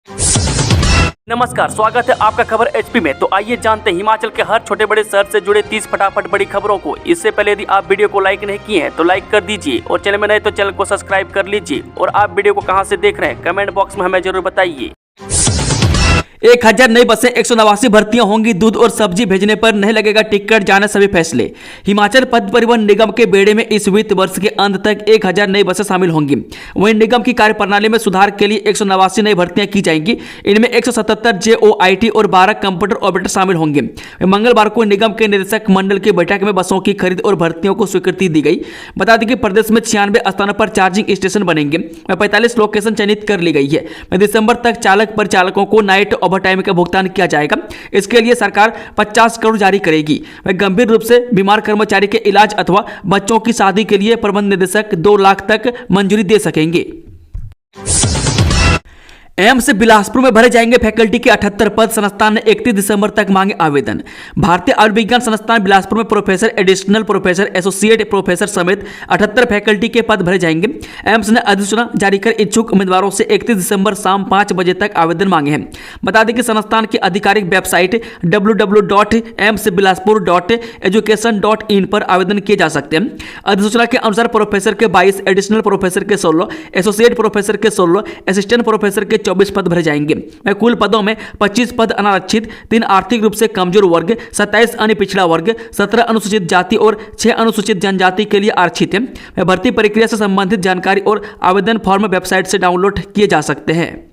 नमस्कार, स्वागत है आपका खबर एचपी में। तो आइए जानते हैं हिमाचल के हर छोटे बड़े शहर से जुड़े 30 फटाफट बड़ी खबरों को। इससे पहले यदि आप वीडियो को लाइक नहीं किए हैं तो लाइक कर दीजिए और चैनल में नए तो चैनल को सब्सक्राइब कर लीजिए। और आप वीडियो को कहां से देख रहे हैं कमेंट बॉक्स में हमें जरूर बताइए। 1000 नई बसें, 189 भर्तियां होंगी। दूध और सब्जी भेजने पर नहीं लगेगा टिकट, जाने सभी फैसले। हिमाचल पथ परिवहन निगम के बेड़े में इस वित्त वर्ष के अंत तक 1000 नई बसें शामिल होंगी। वहीं निगम की कार्यप्रणाली में सुधार के लिए 189 नई भर्तियां की जाएंगी। इनमें 177 JOIT और 12 कंप्यूटर ऑपरेटर शामिल होंगे। मंगलवार को निगम के निदेशक मंडल की बैठक में बसों की खरीद और भर्तियों को स्वीकृति दी गई। बता दें कि प्रदेश में 96 स्थानों पर चार्जिंग स्टेशन बनेंगे। 45 लोकेशन चयनित कर ली गई है। दिसंबर तक चालक परिचालकों को नाइट ओवर टाइम का भुगतान किया जाएगा। इसके लिए सरकार 50 करोड़ जारी करेगी। वह गंभीर रूप से बीमार कर्मचारी के इलाज अथवा बच्चों की शादी के लिए प्रबंध निदेशक 2 लाख तक मंजूरी दे सकेंगे। एम्स बिलासपुर में भरे जाएंगे फैकल्टी के 78 पद। संस्थान ने 31 दिसंबर तक मांगे आवेदन। भारतीय आयुर्विज्ञान संस्थान बिलासपुर में professor, additional professor, associate professor समेत 78 फैकल्टी के पद भरे जाएंगे। एम्स ने अधिसूचना जारी कर इच्छुक उम्मीदवारों से 31 दिसंबर शाम 5 बजे तक आवेदन मांगे हैं। बता दें कि संस्थान की आधिकारिक वेबसाइट www.emsbilaspur.education.in पर आवेदन किए जा सकते हैं। अधिसूचना के अनुसार प्रोफेसर के 22, एडिशनल प्रोफेसर के 16, एसोसिएट प्रोफेसर के 16, असिस्टेंट प्रोफेसर के 24 पद भरे जाएंगे। कुल पदों में 25 पद अनारक्षित, 3 आर्थिक रूप से कमजोर वर्ग, 27 अन्य पिछड़ा वर्ग, 17 अनुसूचित जाति और 6 अनुसूचित जनजाति के लिए आरक्षित है। भर्ती प्रक्रिया से संबंधित जानकारी और आवेदन फॉर्म वेबसाइट से डाउनलोड किए जा सकते हैं।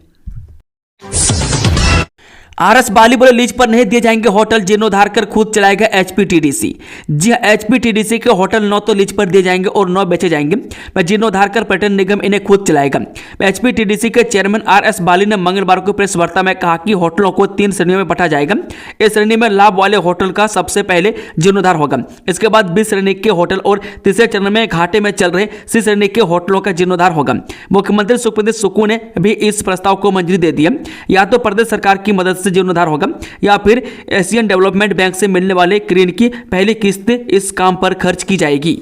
RS बाली बोले लीज पर नहीं दिए जाएंगे होटल, जीर्णोद्धार कर खुद चलाएगा HPTDC। जी हां, HPTDC के होटल 9 तो लीज पर दिए जाएंगे और 9 बेचे जाएंगे। जीर्णोद्धार कर पर्यटन निगम इन्हें खुद चलाएगा। HPTDC के चेयरमैन RS बाली ने मंगलवार को प्रेस वार्ता में कहा कि होटलों को 3 श्रेणियों में बांटा जाएगा। इस श्रेणी में लाभ वाले होटल का सबसे पहले जीर्णोद्धार होगा। इसके बाद B श्रेणी के होटल और तीसरे चरण में घाटे में चल रहे C श्रेणी के होटलों का जीर्णोद्धार होगा। मुख्यमंत्री सुखविंदर सुक्खू ने भी इस प्रस्ताव को मंजूरी दे दी है। या तो प्रदेश सरकार की मदद से जीर्णोद्धार होगा या फिर एशियन डेवलपमेंट बैंक से मिलने वाले ऋण की पहली किस्त इस काम पर खर्च की जाएगी।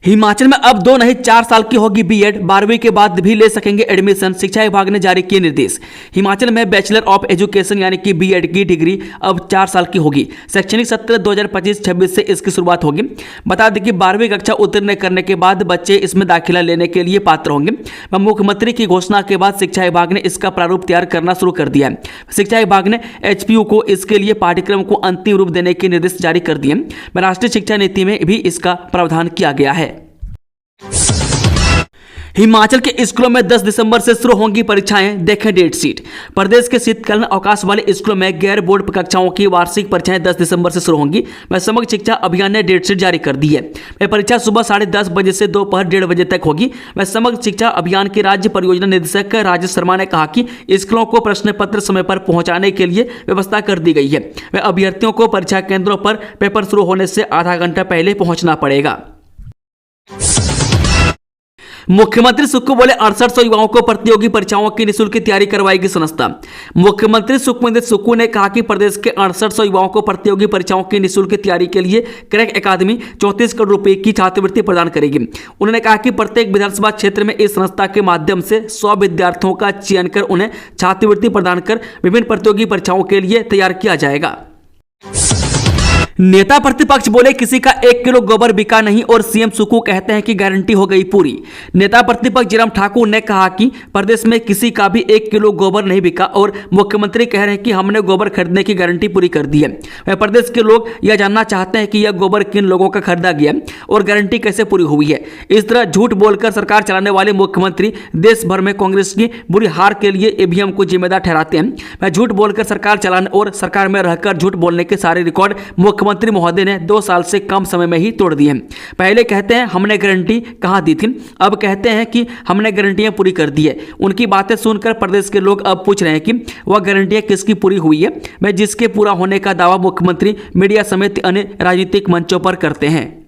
हिमाचल में अब 2 नहीं 4 साल की होगी बीएड, 12वीं के बाद भी ले सकेंगे एडमिशन। शिक्षा विभाग ने जारी किए निर्देश। हिमाचल में बैचलर ऑफ एजुकेशन यानी कि बीएड की डिग्री अब 4 साल की होगी। शैक्षणिक सत्र 2025-26 से इसकी शुरुआत होगी। बता दें कि 12वीं कक्षा उत्तीर्ण करने के बाद बच्चे इसमें दाखिला लेने के लिए पात्र होंगे। मुख्यमंत्री की घोषणा के बाद शिक्षा विभाग ने इसका प्रारूप तैयार करना शुरू कर दिया है। शिक्षा विभाग ने HPU को इसके लिए पाठ्यक्रम को अंतिम रूप देने के निर्देश जारी कर दिए। राष्ट्रीय शिक्षा नीति में भी इसका प्रावधान किया गया है। हिमाचल के स्कूलों में 10 दिसंबर से शुरू होंगी परीक्षाएं, देखें डेट शीट। प्रदेश के शीतकालीन अवकाश वाले स्कूलों में गैर बोर्ड कक्षाओं की वार्षिक परीक्षाएं 10 दिसंबर से शुरू होंगी। समग्र शिक्षा अभियान ने डेट शीट जारी कर दी है। परीक्षा सुबह 10:30 बजे से दोपहर 1:30 बजे तक होगी। समग्र शिक्षा अभियान के राज्य परियोजना निदेशक राजेश शर्मा ने कहा कि स्कूलों को प्रश्न पत्र समय पर पहुंचाने के लिए व्यवस्था कर दी गई है। अभ्यर्थियों को परीक्षा केंद्रों पर पेपर शुरू होने से आधा घंटा पहले पहुंचना पड़ेगा। मुख्यमंत्री सुक्खू बोले 6800 युवाओं को प्रतियोगी परीक्षाओं की निःशुल्क तैयारी करवाएगी संस्था। मुख्यमंत्री सुखविंदर सुक्खू ने कहा कि प्रदेश के 6800 युवाओं को प्रतियोगी परीक्षाओं की निःशुल्क तैयारी के लिए क्रैक अकादमी 34 करोड़ रुपए की छात्रवृत्ति प्रदान करेगी। उन्होंने कहा कि प्रत्येक विधानसभा क्षेत्र में इस संस्था के माध्यम से 100 विद्यार्थियों का चयन कर उन्हें छात्रवृत्ति प्रदान कर विभिन्न प्रतियोगी परीक्षाओं के लिए तैयार किया जाएगा। नेता प्रतिपक्ष बोले किसी का 1 किलो गोबर बिका नहीं और सीएम सुक्खू कहते हैं कि गारंटी हो गई पूरी। नेता प्रतिपक्ष जयराम ठाकुर ने कहा कि प्रदेश में किसी का भी 1 किलो गोबर नहीं बिका और मुख्यमंत्री कह रहे हैं कि हमने गोबर खरीदने की गारंटी पूरी कर दी है। वह प्रदेश के लोग यह जानना चाहते हैं कि यह गोबर किन लोगों का खरीदा गया और गारंटी कैसे पूरी हुई है। इस तरह झूठ बोलकर सरकार चलाने वाले मुख्यमंत्री देश भर में कांग्रेस की बुरी हार के लिए ईवीएम को जिम्मेदार ठहराते हैं। वह झूठ बोलकर सरकार चलाने और सरकार में रहकर झूठ बोलने के सारे रिकॉर्ड मुख्यमंत्री महोदय ने 2 साल से कम समय में ही तोड़ दिए हैं। पहले कहते हैं हमने गारंटी कहां दी थी, अब कहते हैं कि हमने गारंटियां पूरी कर दी है। उनकी बातें सुनकर प्रदेश के लोग अब पूछ रहे हैं कि वह गारंटियां किसकी पूरी हुई है। मैं जिसके पूरा होने का दावा मुख्यमंत्री मीडिया समेत अन्य राजनीतिक मंचों पर करते हैं।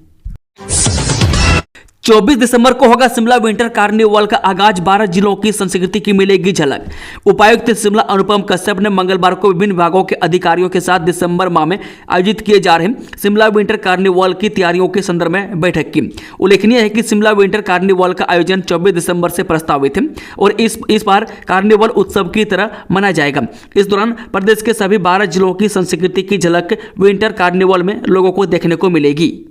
24 दिसंबर को होगा शिमला विंटर कार्निवल का आगाज। 12 जिलों की संस्कृति की मिलेगी झलक। उपायुक्त शिमला अनुपम कश्यप ने मंगलवार को विभिन्न विभागों के अधिकारियों के साथ दिसंबर माह में आयोजित किए जा रहे शिमला विंटर कार्निवल की तैयारियों के संदर्भ में बैठक की। उल्लेखनीय है कि शिमला विंटर कार्निवल का आयोजन 24 दिसंबर से प्रस्तावित है और इस बार कार्निवल उत्सव की तरह मनाया जाएगा। इस दौरान प्रदेश के सभी 12 जिलों की संस्कृति की झलक विंटर कार्निवल में लोगों को देखने को मिलेगी।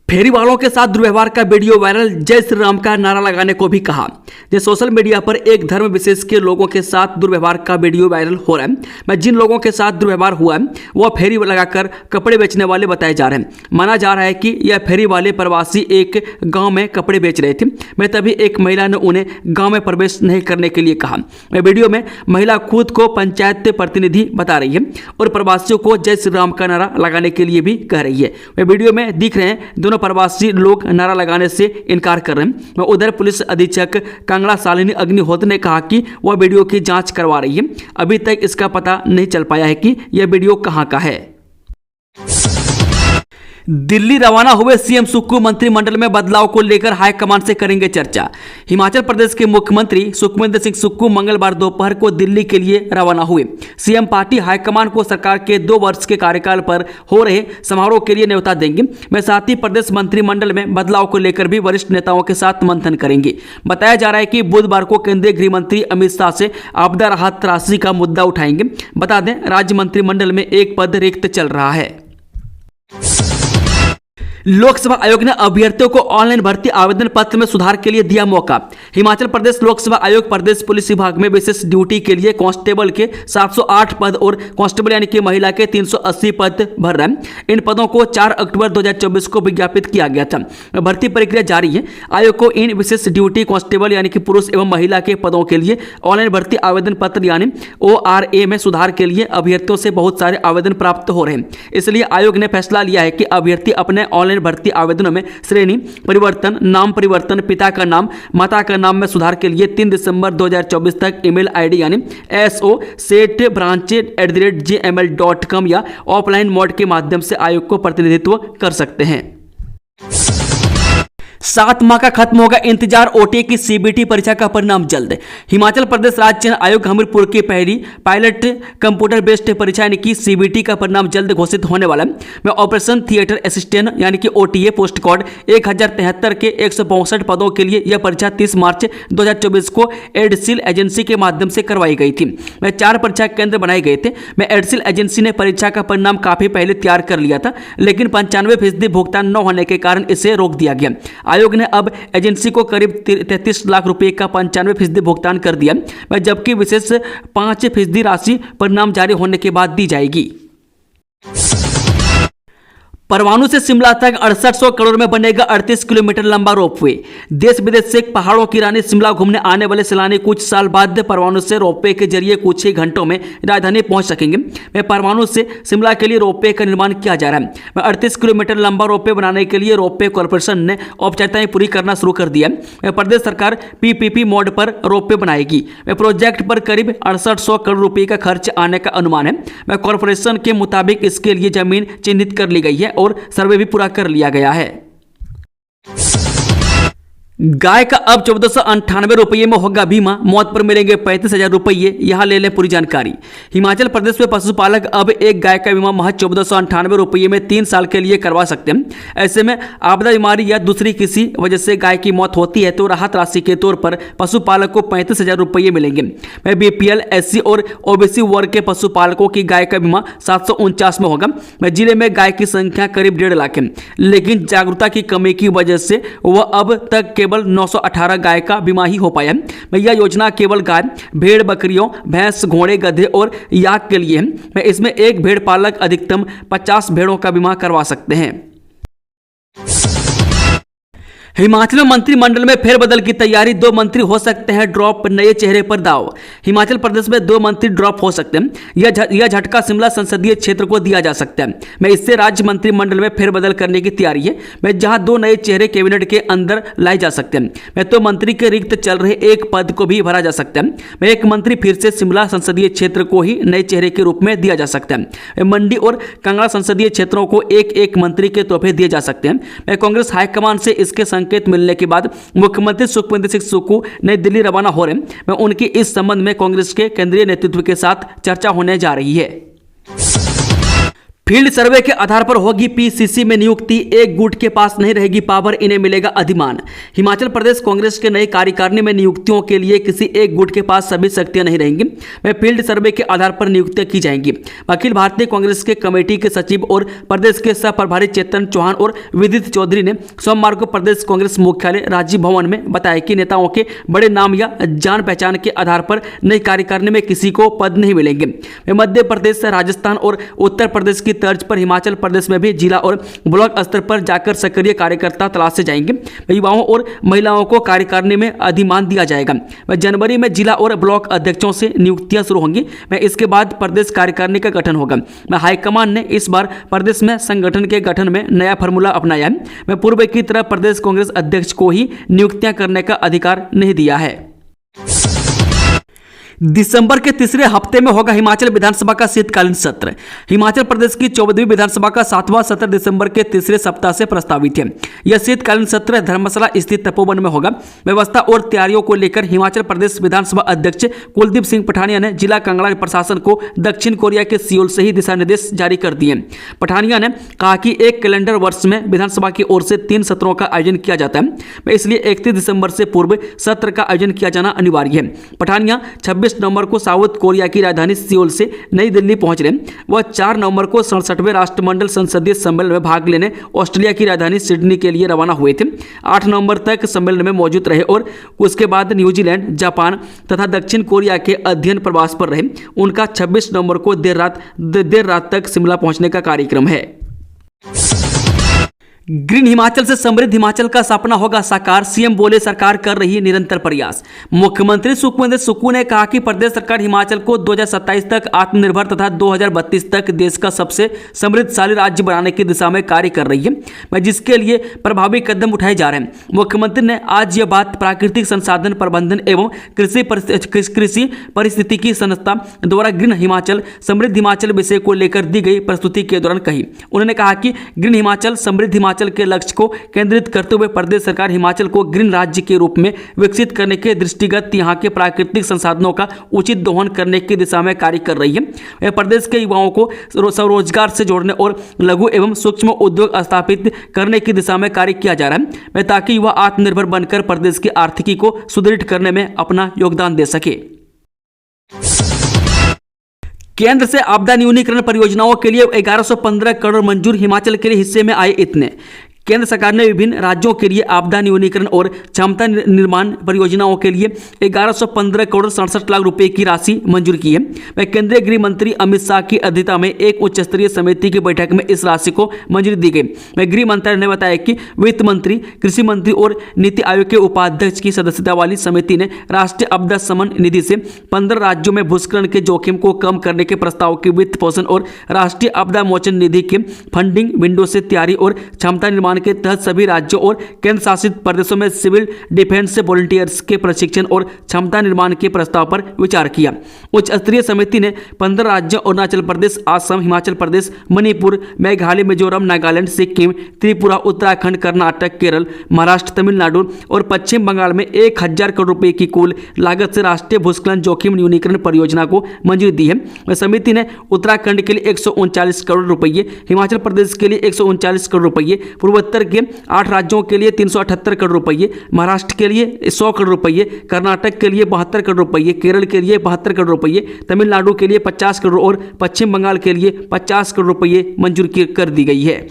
फेरी वालों के साथ दुर्व्यवहार का वीडियो वायरल। जय श्री राम का नारा लगाने को भी कहा। जब सोशल मीडिया पर एक धर्म विशेष के लोगों के साथ दुर्व्यवहार का वीडियो वायरल हो रहा है। मैं जिन लोगों के साथ दुर्व्यवहार हुआ है वह फेरी लगाकर कपड़े बेचने वाले बताए जा रहे हैं। माना जा रहा है कि यह फेरी वाले प्रवासी एक गांव में कपड़े बेच रहे थे। मैं तभी एक महिला ने उन्हें गांव में प्रवेश नहीं करने के लिए कहा। मैं वीडियो में महिला खुद को पंचायत प्रतिनिधि बता रही है और प्रवासियों को जय श्री राम का नारा लगाने के लिए भी कह रही है। मैं वीडियो में दिख रहे हैं दोनों प्रवासी लोग नारा लगाने से इनकार कर रहे हैं। मैं उधर पुलिस अधीक्षक कांगड़ा शालिनी अग्निहोत्र ने कहा कि वह वीडियो की जांच करवा रही है। अभी तक इसका पता नहीं चल पाया है कि यह वीडियो कहां का है। दिल्ली रवाना हुए सीएम सुक्खू मंत्रिमंडल में बदलाव को लेकर हाईकमान से करेंगे चर्चा। हिमाचल प्रदेश के मुख्यमंत्री सुखविंदर सिंह सुक्खू मंगलवार दोपहर को दिल्ली के लिए रवाना हुए। सीएम पार्टी हाईकमान को सरकार के 2 वर्ष के कार्यकाल पर हो रहे समारोह के लिए न्योता देंगे। मैं साथ ही प्रदेश मंत्रिमंडल में बदलाव को लेकर भी वरिष्ठ नेताओं के साथ मंथन करेंगे। बताया जा रहा है कि बुधवार को केंद्रीय गृह मंत्री अमित शाह से आपदा राहत राशि का मुद्दा उठाएंगे। बता दें राज्य मंत्रिमंडल में एक पद रिक्त चल रहा है। लोकसभा आयोग ने अभ्यर्थियों को ऑनलाइन भर्ती आवेदन पत्र में सुधार के लिए दिया मौका। हिमाचल प्रदेश लोकसभा आयोग प्रदेश पुलिस विभाग में विशेष ड्यूटी के लिए कांस्टेबल के 708 पद और कांस्टेबल यानी कि महिला के 380 पद भर रहे हैं। इन पदों को 4 अक्टूबर 2024 को विज्ञापित किया गया था। भर्ती प्रक्रिया जारी है। आयोग को इन विशेष ड्यूटी कांस्टेबल यानी कि पुरुष एवं महिला के पदों के लिए ऑनलाइन भर्ती आवेदन पत्र यानी ORA में सुधार के लिए अभ्यर्थियों से बहुत सारे आवेदन प्राप्त हो रहे हैं। इसलिए आयोग ने फैसला लिया है कि अभ्यर्थी अपने ऑनलाइन भर्ती आवेदनों में श्रेणी परिवर्तन, नाम परिवर्तन, पिता का नाम, माता का नाम में सुधार के लिए 3 दिसंबर 2024 तक ईमेल आईडी यानी so@branch@gmail.com या ऑफलाइन मोड के माध्यम से आयोग को प्रतिनिधित्व कर सकते हैं। 7 माह का खत्म होगा इंतजार। OTA की CBT परीक्षा का परिणाम जल्द। हिमाचल प्रदेश राज्य चयन आयोग हमीरपुर की पहली पायलट कंप्यूटर बेस्ड परीक्षा यानी कि CBT का परिणाम जल्द घोषित होने वाला है। में ऑपरेशन थिएटर असिस्टेंट यानी कि OTA पोस्ट कोड 1073 के 162 पदों के लिए यह परीक्षा 30 मार्च 2024 को एडसिल एजेंसी के माध्यम से करवाई गई थी। में 4 परीक्षा केंद्र बनाए गए थे। में एडसिल एजेंसी ने परीक्षा का परिणाम काफी पहले तैयार कर लिया था, लेकिन 95% भुगतान न होने के कारण इसे रोक दिया गया। आयोग ने अब एजेंसी को करीब 33 लाख रुपए का 95% भुगतान कर दिया, जबकि विशेष 5% राशि परिणाम जारी होने के बाद दी जाएगी। परवाणु से शिमला तक 6800 करोड़ में बनेगा 38 किलोमीटर लंबा रोपवे। देश विदेश से पहाड़ों की रानी शिमला घूमने आने वाले सैलानी कुछ साल बाद परवाणु से रोपवे के जरिए कुछ ही घंटों में राजधानी पहुंच सकेंगे। में परवाणु से शिमला के लिए रोपवे का निर्माण किया जा रहा है। 38 किलोमीटर लंबा रोपवे बनाने के लिए रोपवे कॉर्पोरेशन ने औपचारिकताएं पूरी करना शुरू कर दिया। प्रदेश सरकार PPP मोड पर रोपवे बनाएगी। प्रोजेक्ट पर करीब 6800 करोड़ रुपये का खर्च आने का अनुमान है। कॉर्पोरेशन के मुताबिक इसके लिए जमीन चिन्हित कर ली गई है और सर्वे भी पूरा कर लिया गया है। गाय का अब 1498 रुपये में होगा बीमा। मौत पर मिलेंगे 35,000 रुपये। यहां ले लें पूरी जानकारी। हिमाचल प्रदेश में पशुपालक अब एक गाय का बीमा महज 1498 रुपये में 3 साल के लिए करवा सकते हैं। ऐसे में आपदा, बीमारी या दूसरी किसी वजह से गाय की मौत होती है तो राहत राशि के तौर पर पशुपालक को 35,000 रुपये मिलेंगे। BPL, SC और OBC वर्ग के पशुपालकों की गाय का बीमा 749 में होगा। जिले में गाय की संख्या करीब 1.5 लाख है, लेकिन जागरूकता की कमी की वजह से वह अब तक केवल 918 गाय का बीमा ही हो पाया है। यह योजना केवल गाय, भेड़, बकरियों, भैंस, घोड़े, गधे और याक के लिए है। इसमें एक भेड़ पालक अधिकतम 50 भेड़ों का बीमा करवा सकते हैं। हिमाचल में मंत्रिमंडल में फेरबदल की तैयारी, 2 मंत्री हो सकते हैं ड्रॉप, नए चेहरे पर दाव। हिमाचल प्रदेश में 2 मंत्री ड्रॉप हो सकते हैं। यह झटका शिमला संसदीय क्षेत्र को दिया जा सकता है। मैं इससे राज्य मंत्रिमंडल में फेरबदल करने की तैयारी है। मैं जहां 2 नए चेहरे कैबिनेट के अंदर लाए जा सकते हैं। मैं तो मंत्री के रिक्त चल रहे एक पद को भी भरा जा सकता है। मैं एक मंत्री फिर से शिमला संसदीय क्षेत्र को ही नए चेहरे के रूप में दिया जा सकता है। मंडी और कांगड़ा संसदीय क्षेत्रों को एक एक मंत्री के तोहफे दिए जा सकते हैं। मैं कांग्रेस हाईकमान से इसके संकेत मिलने के बाद मुख्यमंत्री सुखविंदर सिंह सुक्खू नई दिल्ली रवाना हो रहे हैं। मैं उनकी इस संबंध में कांग्रेस के केंद्रीय नेतृत्व के साथ चर्चा होने जा रही है। फील्ड सर्वे के आधार पर होगी पीसीसी में नियुक्ति, एक गुट के पास नहीं रहेगी पावर, इन्हें मिलेगा अधिमान। हिमाचल प्रदेश कांग्रेस के नई कार्यकारिणी में नियुक्तियों के लिए किसी एक गुट के पास सभी शक्तियां नहीं रहेंगी। वे फील्ड सर्वे के आधार पर नियुक्तियां की जाएंगी। अखिल भारतीय कांग्रेस के कमेटी के सचिव और प्रदेश के सह प्रभारी चेतन चौहान और विदित चौधरी ने सोमवार को प्रदेश कांग्रेस मुख्यालय राजीव भवन में बताया कि नेताओं के बड़े नाम या जान पहचान के आधार पर नई कार्यकारिणी में किसी को पद नहीं मिलेंगे। वे मध्य प्रदेश, राजस्थान और उत्तर प्रदेश की तर्ज पर हिमाचल प्रदेश में भी जिला और ब्लॉक स्तर पर जाकर सक्रिय कार्यकर्ता तलाशे जाएंगे। युवाओं और महिलाओं को कार्यकारिणी में अधिमान दिया जाएगा। जनवरी में जिला और ब्लॉक अध्यक्षों से नियुक्तियां शुरू होंगी। इसके बाद प्रदेश कार्यकारिणी का गठन होगा। हाईकमान ने इस बार प्रदेश में संगठन के गठन में नया फार्मूला अपनाया है। पूर्व की तरह प्रदेश कांग्रेस अध्यक्ष को ही नियुक्तियां करने का अधिकार नहीं दिया है। दिसंबर के तीसरे हफ्ते में होगा हिमाचल विधानसभा का शीतकालीन सत्र। हिमाचल प्रदेश की 14वीं विधानसभा का 7वां सत्र दिसंबर के तीसरे सप्ताह से प्रस्तावित है। यह शीतकालीन सत्र धर्मशाला स्थित तपोवन में होगा। व्यवस्था और तैयारियों को लेकर हिमाचल प्रदेश विधानसभा अध्यक्ष कुलदीप सिंह पठानिया ने जिला कांगड़ा प्रशासन को दक्षिण कोरिया के सियोल से ही दिशा निर्देश जारी कर दिए। पठानिया ने कहा कि एक कैलेंडर वर्ष में विधानसभा की ओर से 3 सत्रों का आयोजन किया जाता है, इसलिए 31 दिसंबर से पूर्व सत्र का आयोजन किया जाना अनिवार्य है। पठानिया 26 नवंबर को साउथ कोरिया की राजधानी सियोल से नई दिल्ली पहुंच रहे। वह 4 नवंबर को 67वें राष्ट्रमंडल संसदीय सम्मेलन में भाग लेने ऑस्ट्रेलिया की राजधानी सिडनी के लिए रवाना हुए थे। 8 नवंबर तक सम्मेलन में मौजूद रहे और उसके बाद न्यूजीलैंड, जापान तथा दक्षिण कोरिया के अध्ययन प्रवास पर रहे। उनका 26 नवंबर को देर रात तक शिमला पहुंचने का कार्यक्रम है। ग्रीन हिमाचल से समृद्ध हिमाचल का सपना होगा साकार, सीएम बोले सरकार कर रही है निरंतर प्रयास। मुख्यमंत्री सुखविंदर सुक्खू ने कहा कि प्रदेश सरकार हिमाचल को 2027 तक आत्मनिर्भर तथा 2032 तक देश का सबसे समृद्धशाली राज्य बनाने की दिशा में कार्य कर रही है, जिसके लिए प्रभावी कदम उठाए जा रहे हैं। मुख्यमंत्री ने आज यह बात प्राकृतिक संसाधन प्रबंधन एवं कृषि पारिस्थितिकी संस्था द्वारा ग्रीन हिमाचल समृद्ध हिमाचल विषय को लेकर दी गई प्रस्तुति के दौरान कही। उन्होंने कहा कि ग्रीन हिमाचल समृद्ध हिमाचल के लक्ष्य को केंद्रित करते हुए प्रदेश सरकार हिमाचल को ग्रीन राज्य के रूप में विकसित करने के दृष्टिगत यहां के प्राकृतिक संसाधनों का उचित दोहन करने की दिशा में कार्य कर रही है। प्रदेश के युवाओं को स्वरोजगार से जोड़ने और लघु एवं सूक्ष्म उद्योग स्थापित करने की दिशा में कार्य किया जा रहा है, ताकि युवा आत्मनिर्भर बनकर प्रदेश की आर्थिकी को सुदृढ़ करने में अपना योगदान दे सके। केंद्र से आपदा न्यूनीकरण परियोजनाओं के लिए 1115 करोड़ मंजूर, हिमाचल के लिए हिस्से में आए इतने। केंद्र सरकार ने विभिन्न राज्यों के लिए आपदा न्यूनीकरण और क्षमता निर्माण परियोजनाओं के लिए 1115 करोड़ 67 लाख रुपए की राशि मंजूर की है। वह केंद्रीय गृह मंत्री अमित शाह की अध्यक्षता में एक उच्च स्तरीय समिति की बैठक में इस राशि को मंजूरी दी गई। वह गृह मंत्रालय ने बताया कि वित्त मंत्री, कृषि मंत्री और नीति आयोग के उपाध्यक्ष की सदस्यता वाली समिति ने राष्ट्रीय आपदा शमन निधि से 15 राज्यों में भूस्खलन के जोखिम को कम करने के प्रस्ताव के वित्त पोषण और राष्ट्रीय आपदा मोचन निधि के फंडिंग विंडो से तैयारी और क्षमता निर्माण के तहत सभी राज्यों और केंद्र शासित प्रदेशों में सिविल डिफेंस से वॉलंटियर्स के प्रशिक्षण और क्षमता निर्माण के प्रस्ताव पर विचार किया। उच्च स्तरीय समिति ने 15 राज्यों अरुणाचल प्रदेश, असम, हिमाचल प्रदेश, मणिपुर, मेघालय, मिजोरम, नागालैंड, सिक्किम, त्रिपुरा, उत्तराखंड, कर्नाटक, केरल, महाराष्ट्र, तमिलनाडु और पश्चिम बंगाल में 1000 करोड़ रुपए की कुल लागत से राष्ट्रीय भूस्खलन जोखिम न्यूनीकरण परियोजना को मंजूरी दी है। समिति ने उत्तराखंड के लिए 139 करोड़ रुपये, हिमाचल प्रदेश के लिए 139 करोड़ रुपये, पूर्वोत्तर के 8 राज्यों के लिए 378 करोड़ रुपये, महाराष्ट्र के लिए 100 करोड़ रुपये, कर्नाटक के लिए 72 करोड़ रुपये, केरल के लिए 72 करोड़ रुपये, तमिलनाडु के लिए 50 करोड़ और पश्चिम बंगाल के लिए 50 करोड़ रुपये मंजूर कर दी गई है।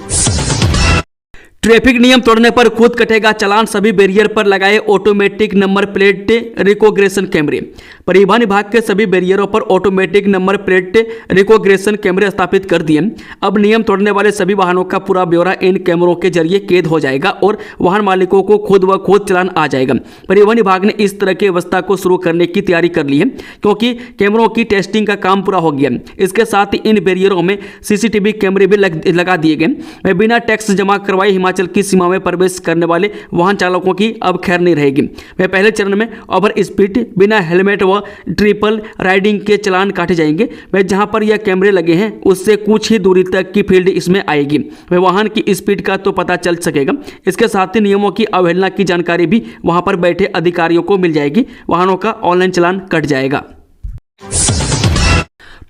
ट्रैफिक नियम तोड़ने पर खुद कटेगा चालान, सभी बैरियर पर लगाए ऑटोमेटिक नंबर प्लेट रिकॉग्निशन कैमरे। परिवहन विभाग के सभी बैरियरों पर ऑटोमेटिक नंबर प्लेट रिकॉग्निशन कैमरे स्थापित कर दिए। अब नियम तोड़ने वाले सभी वाहनों का पूरा ब्यौरा इन कैमरों के जरिए कैद हो जाएगा और वाहन मालिकों को खुद व खुद चालान आ जाएगा। परिवहन विभाग ने इस तरह की व्यवस्था को शुरू करने की तैयारी कर ली है, क्योंकि कैमरों की टेस्टिंग का काम पूरा हो गया। इसके साथ ही इन बैरियरों में सीसीटीवी कैमरे भी लगा दिए गए। बिना टैक्स जमा करवाए हिमाचल की सीमा में प्रवेश करने वाले वाहन चालकों की अब खैर नहीं रहेगी। पहले चरण में ओवर स्पीड, बिना हेलमेट व ट्रिपल राइडिंग के चालान काटे जाएंगे। जहां पर यह कैमरे लगे हैं उससे कुछ ही दूरी तक की फील्ड इसमें आएगी। वाहन की स्पीड का तो पता चल सकेगा। इसके साथ ही नियमों की अवहेलना की जानकारी भी वहां पर बैठे अधिकारियों को मिल जाएगी। वाहनों का ऑनलाइन चालान कट जाएगा।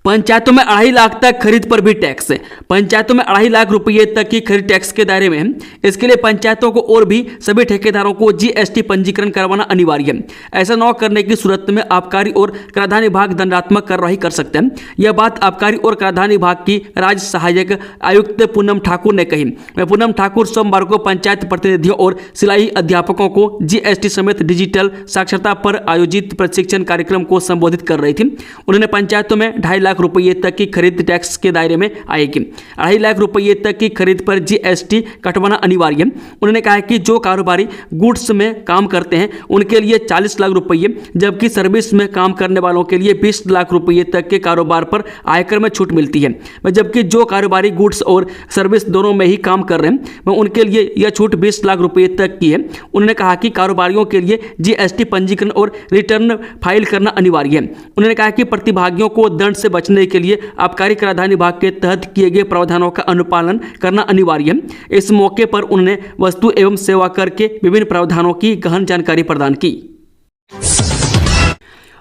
पंचायतों में 2.5 लाख तक खरीद पर भी टैक्स। पंचायतों में 2.5 लाख रुपये तक की खरीद टैक्स के दायरे में है। इसके लिए पंचायतों को और भी सभी ठेकेदारों को जीएसटी पंजीकरण करवाना अनिवार्य है। ऐसा न करने की सूरत में आबकारी और कराधान विभाग दंडात्मक कार्रवाई कर सकते हैं। यह बात आबकारी और कराधान विभाग की राज्य सहायक आयुक्त पूनम ठाकुर ने कही। पूनम ठाकुर सोमवार को पंचायत प्रतिनिधियों और सिलाई अध्यापकों को जीएसटी समेत डिजिटल साक्षरता पर आयोजित प्रशिक्षण कार्यक्रम को संबोधित कर रही थी। उन्होंने पंचायतों में 2.5 लाख रुपये तक की खरीद टैक्स के दायरे में आएगी। 2.5 लाख रुपये तक की खरीद पर जीएसटी कटवाना अनिवार्य है। उन्होंने कहा कि जो कारोबारी गुड्स में काम करते हैं उनके लिए 40 लाख रुपये, जबकि सर्विस में काम करने वालों के लिए 20 लाख रुपये तक के कारोबार पर आयकर में छूट मिलती है। जबकि जो कारोबारी गुड्स और सर्विस दोनों में ही काम कर रहे हैं उनके लिए यह छूट 20 लाख रुपये तक की है। उन्होंने कहा कि कारोबारियों के लिए जीएसटी पंजीकरण और रिटर्न फाइल करना अनिवार्य है। उन्होंने कहा कि प्रतिभागियों को दंड से बचने के लिए आबकारी कराधान विभाग के तहत किए गए प्रावधानों का अनुपालन करना अनिवार्य है। इस मौके पर उन्होंने वस्तु एवं सेवा कर के विभिन्न प्रावधानों की गहन जानकारी प्रदान की।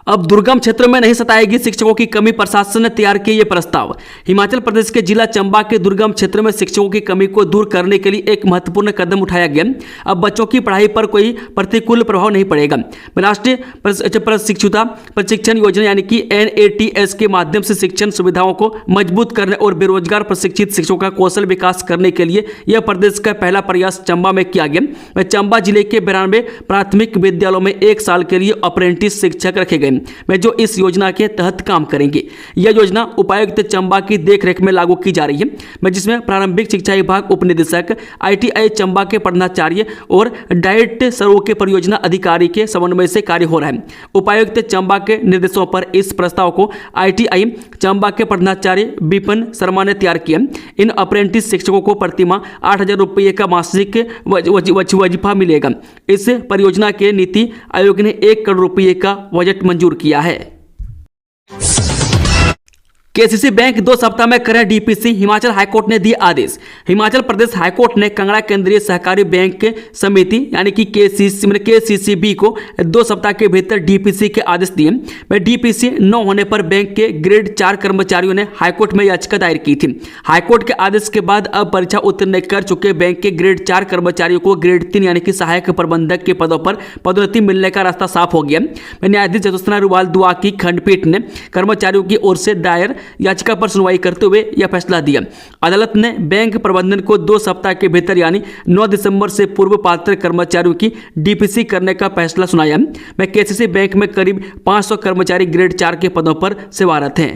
अब दुर्गम क्षेत्रों में नहीं सताएगी शिक्षकों की कमी, प्रशासन ने तैयार किया ये प्रस्ताव। हिमाचल प्रदेश के जिला चंबा के दुर्गम क्षेत्रों में शिक्षकों की कमी को दूर करने के लिए एक महत्वपूर्ण कदम उठाया गया। अब बच्चों की पढ़ाई पर कोई प्रतिकूल प्रभाव नहीं पड़ेगा। राष्ट्रीय प्रशिक्षुता प्रशिक्षण योजना यानी कि NATS के माध्यम से शिक्षण सुविधाओं को मजबूत करने और बेरोजगार प्रशिक्षित शिक्षकों का कौशल विकास करने के लिए यह प्रदेश का पहला प्रयास चंबा में किया गया। चंबा जिले के 92 प्राथमिक विद्यालयों में 1 साल के लिए अप्रेंटिस शिक्षक रखे गए में जो इस योजना के तहत काम करेंगे। यह योजना उपायुक्त चंबा की देखरेख में लागू की जा रही है, जिसमें प्रारंभिक शिक्षा विभाग उपनिदेशक, ITI चंबा के प्रधानाचार्य और डाइट सर्व के परियोजना अधिकारी के समन्वय से कार्य हो रहा है। उपायुक्त चंबा के निर्देशों पर इस प्रस्ताव को ITI चंबा के प्रधानाचार्य विपिन शर्मा ने तैयार किया। इन अप्रेंटिस शिक्षकों को प्रतिमाह 8,000 रुपये का मासिक वजीफा मिलेगा। इस परियोजना के नीति आयोग ने 1 करोड़ रुपये का बजट मंजूर किया है। केसीसी बैंक 2 सप्ताह में करें डीपीसी, हिमाचल हाईकोर्ट ने दिए आदेश। हिमाचल प्रदेश हाईकोर्ट ने कांगड़ा केंद्रीय सहकारी बैंक समिति यानी कि KCCB को 2 सप्ताह के भीतर डीपीसी के आदेश दिए। डीपीसी न होने पर बैंक के ग्रेड 4 कर्मचारियों ने हाईकोर्ट में याचिका दायर की थी। हाईकोर्ट के आदेश के बाद अब परीक्षा उत्तीर्ण कर चुके बैंक के ग्रेड 4 कर्मचारियों को ग्रेड 3 यानी कि सहायक प्रबंधक के पदों पर पदोन्नति मिलने का रास्ता साफ हो गया। न्यायाधीश चतुष्ना रुवाल दुआ की खंडपीठ ने कर्मचारियों की ओर से दायर याचिका पर सुनवाई करते हुए यह फैसला दिया। अदालत ने बैंक प्रबंधन को 2 सप्ताह के भीतर यानी 9 दिसंबर से पूर्व पात्र कर्मचारियों की डीपीसी करने का फैसला सुनाया। केसीसी बैंक में करीब 500 कर्मचारी ग्रेड 4 के पदों पर सेवारत हैं।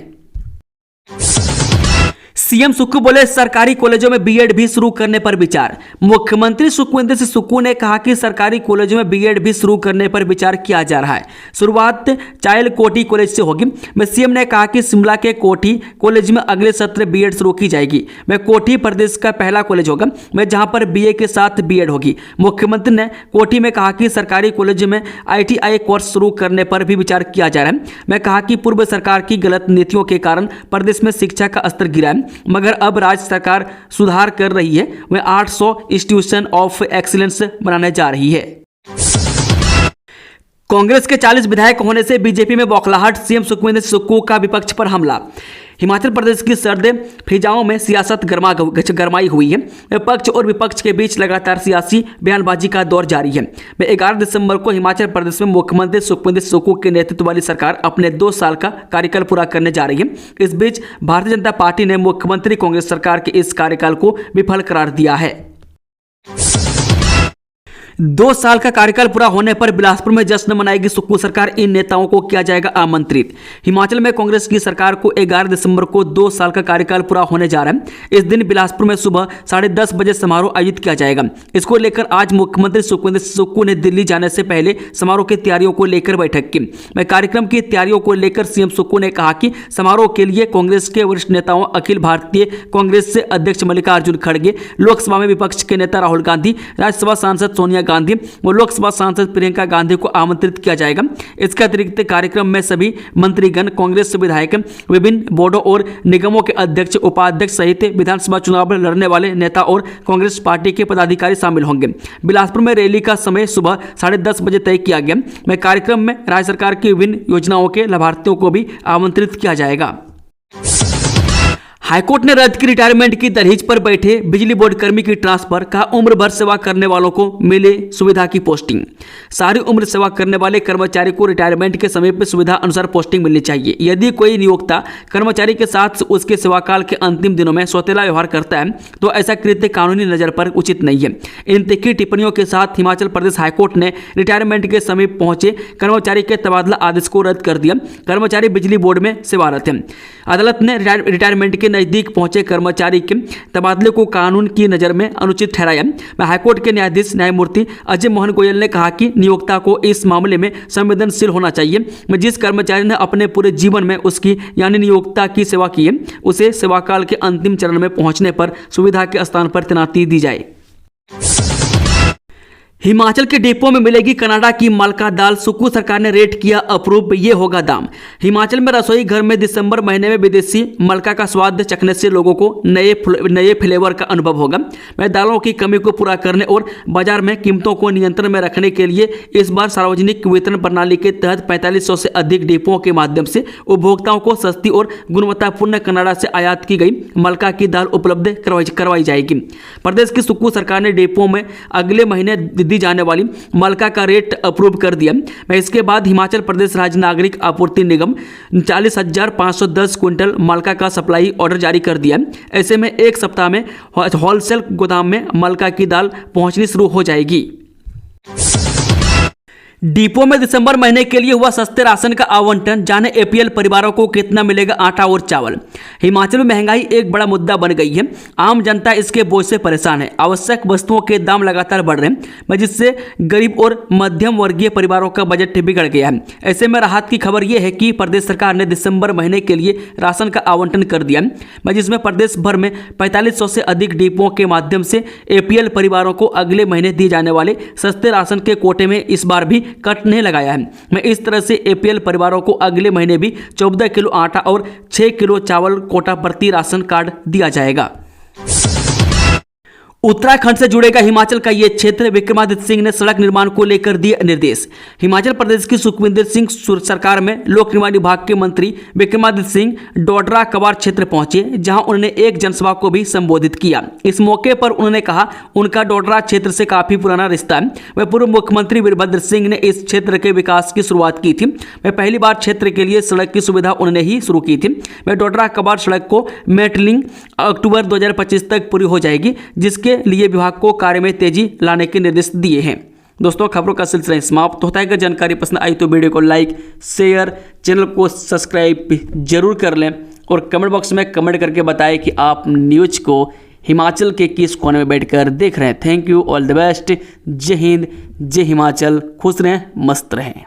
सीएम सुक्खू बोले सरकारी कॉलेजों में बीएड भी शुरू करने पर विचार। मुख्यमंत्री सुखविंदर सिंह सुक्खू ने कहा कि सरकारी कॉलेजों में बीएड भी शुरू करने पर विचार किया जा रहा है। शुरुआत चाइल्ड कोटी कॉलेज से होगी। सीएम ने कहा कि शिमला के कोठी कॉलेज में अगले सत्र बीएड शुरू की जाएगी। कोठी प्रदेश का पहला कॉलेज होगा जहां पर बीए के साथ बीएड होगी। मुख्यमंत्री ने कोठी में कहा कि सरकारी कॉलेज में ITI कोर्स शुरू करने पर भी विचार किया जा रहा है। मैं कहा कि पूर्व सरकार की गलत नीतियों के कारण प्रदेश में शिक्षा का स्तर गिरा है, मगर अब राज्य सरकार सुधार कर रही है। वह 800 इंस्टीट्यूशन ऑफ एक्सीलेंस बनाने जा रही है। कांग्रेस के 40 विधायक होने से बीजेपी में बौखलाहट, सीएम सुखविंदर सिंह सुक्खू का विपक्ष पर हमला। हिमाचल प्रदेश की सर्द फिजाओं में सियासत गरमाई हुई है। पक्ष और विपक्ष के बीच लगातार सियासी बयानबाजी का दौर जारी है। 11 दिसंबर को हिमाचल प्रदेश में मुख्यमंत्री सुखविंदर सिंह सुक्खू के नेतृत्व वाली सरकार अपने 2 साल का कार्यकाल पूरा करने जा रही है। इस बीच भारतीय जनता पार्टी ने मुख्यमंत्री कांग्रेस सरकार के इस कार्यकाल को विफल करार दिया है। 2 साल का कार्यकाल पूरा होने पर बिलासपुर में जश्न मनाएगी सुक्खू सरकार। इन नेताओं को किया जाएगा आमंत्रित। हिमाचल में कांग्रेस की सरकार को 11 दिसंबर को 2 साल का कार्यकाल पूरा होने जा रहा है। इस दिन बिलासपुर में सुबह 10:30 बजे समारोह आयोजित किया जाएगा। इसको लेकर आज मुख्यमंत्री सुखविंदर सुक्खू ने दिल्ली जाने से पहले समारोह की तैयारियों को लेकर बैठक की। मैं कार्यक्रम की तैयारियों को लेकर सीएम सुक्खू ने कहा कि समारोह के लिए कांग्रेस के वरिष्ठ नेताओं अखिल भारतीय कांग्रेस से अध्यक्ष मल्लिकार्जुन खड़गे, लोकसभा में विपक्ष के नेता राहुल गांधी, राज्यसभा सांसद सोनिया गांधी और लोकसभा सांसद प्रियंका गांधी को आमंत्रित किया जाएगा। इसके अतिरिक्त कार्यक्रम में सभी मंत्रीगण, कांग्रेस विधायक, विभिन्न बोर्डों और निगमों के अध्यक्ष, उपाध्यक्ष सहित विधानसभा चुनाव लड़ने वाले नेता और कांग्रेस पार्टी के पदाधिकारी शामिल होंगे। बिलासपुर में रैली का समय सुबह 10:30 बजे तय किया गया। मैं कार्यक्रम में राज्य सरकार की विभिन्न योजनाओं के लाभार्थियों को भी आमंत्रित किया जाएगा। हाईकोर्ट ने रद्द की रिटायरमेंट की दरहीज पर बैठे बिजली बोर्ड कर्मी की ट्रांसफर। कहा उम्र भर सेवा करने वालों को मिले सुविधा की पोस्टिंग। सारी उम्र सेवा करने वाले कर्मचारी को रिटायरमेंट के समय पर सुविधा अनुसार पोस्टिंग मिलनी चाहिए। यदि कोई नियोक्ता कर्मचारी के साथ उसके सेवाकाल के अंतिम दिनों में सौतेला व्यवहार करता है तो ऐसा कृत्य कानूनी नजर पर उचित नहीं है। इन तीखी टिप्पणियों के साथ हिमाचल प्रदेश हाईकोर्ट ने रिटायरमेंट के समीप पहुंचे कर्मचारी के तबादला आदेश को रद्द कर दिया। कर्मचारी बिजली बोर्ड में सेवारत है। अदालत ने रिटायरमेंट के नजदीक पहुंचे कर्मचारी के तबादले को कानून की नजर में अनुचित ठहराया। हाईकोर्ट के न्यायाधीश न्यायमूर्ति अजय मोहन गोयल ने कहा कि नियोक्ता को इस मामले में संवेदनशील होना चाहिए। जिस कर्मचारी ने अपने पूरे जीवन में उसकी यानी नियोक्ता की सेवा की है उसे सेवाकाल के अंतिम चरण में पहुंचने पर सुविधा के स्थान पर तैनाती दी जाए। हिमाचल के डिपो में मिलेगी कनाडा की मलका दाल। सुक्खू सरकार ने रेट किया अप्रूव, ये होगा दाम। हिमाचल में रसोई घर में दिसंबर महीने में विदेशी मलका का स्वाद चखने से लोगों को नए फ्लेवर का अनुभव होगा। मैं दालों की कमी को पूरा करने और बाजार में कीमतों को नियंत्रण में रखने के लिए इस बार सार्वजनिक वितरण प्रणाली के तहत 4500 से अधिक डिपोओं के माध्यम से उपभोक्ताओं को सस्ती और गुणवत्तापूर्ण कनाडा से आयात की गई मलका की दाल उपलब्ध करवाई जाएगी। प्रदेश की सुक्खू सरकार ने डिपोओं में अगले महीने दी जाने वाली मलका का रेट अप्रूव कर दिया। इसके बाद हिमाचल प्रदेश राज्य नागरिक आपूर्ति निगम 40,510 क्विंटल मलका का सप्लाई ऑर्डर जारी कर दिया। ऐसे में एक सप्ताह में होलसेल गोदाम में मलका की दाल पहुंचनी शुरू हो जाएगी। डिपो में दिसंबर महीने के लिए हुआ सस्ते राशन का आवंटन। जाने एपीएल परिवारों को कितना मिलेगा आटा और चावल। हिमाचल में महंगाई एक बड़ा मुद्दा बन गई है। आम जनता इसके बोझ से परेशान है। आवश्यक वस्तुओं के दाम लगातार बढ़ रहे हैं जिससे गरीब और मध्यम वर्गीय परिवारों का बजट बिगड़ गया है। ऐसे में राहत की खबर यह है कि प्रदेश सरकार ने दिसंबर महीने के लिए राशन का आवंटन कर दिया है जिसमें प्रदेश भर में 4500 से अधिक डिपोओं के माध्यम से एपीएल परिवारों को अगले महीने दिए जाने वाले सस्ते राशन के कोटे में इस बार भी कट नहीं लगाया है। मैं इस तरह से एपीएल परिवारों को अगले महीने भी 14 किलो आटा और 6 किलो चावल कोटा प्रति राशन कार्ड दिया जाएगा। उत्तराखंड से जुड़ेगा हिमाचल का ये क्षेत्र। विक्रमादित्य सिंह ने सड़क निर्माण को लेकर दिए निर्देश। हिमाचल प्रदेश की सुखविंदर सिंह सरकार में लोक निर्माण विभाग के मंत्री विक्रमादित्य सिंह डोडरा कबाड़ क्षेत्र पहुंचे जहां उन्होंने एक जनसभा को भी संबोधित किया। इस मौके पर उन्होंने कहा उनका डोडरा क्षेत्र से काफी पुराना रिश्ता है। वह पूर्व मुख्यमंत्री वीरभद्र सिंह ने इस क्षेत्र के विकास की शुरुआत की थी। वह पहली बार क्षेत्र के लिए सड़क की सुविधा उन्होंने ही शुरू की थी। वह डोडरा कबाड़ सड़क को मेटलिंग अक्टूबर 2025 तक पूरी हो जाएगी जिसके लिए विभाग को कार्य में तेजी लाने के निर्देश दिए हैं। दोस्तों खबरों का सिलसिला समाप्त होता है। अगर जानकारी पसंद आई तो वीडियो को लाइक, शेयर, चैनल को सब्सक्राइब जरूर कर लें और कमेंट बॉक्स में कमेंट करके बताएं कि आप न्यूज को हिमाचल के किस कोने में बैठकर देख रहे हैं। Thank you, all the best. जय हिंद, जय हिमाचल। खुश रहें, मस्त रहें।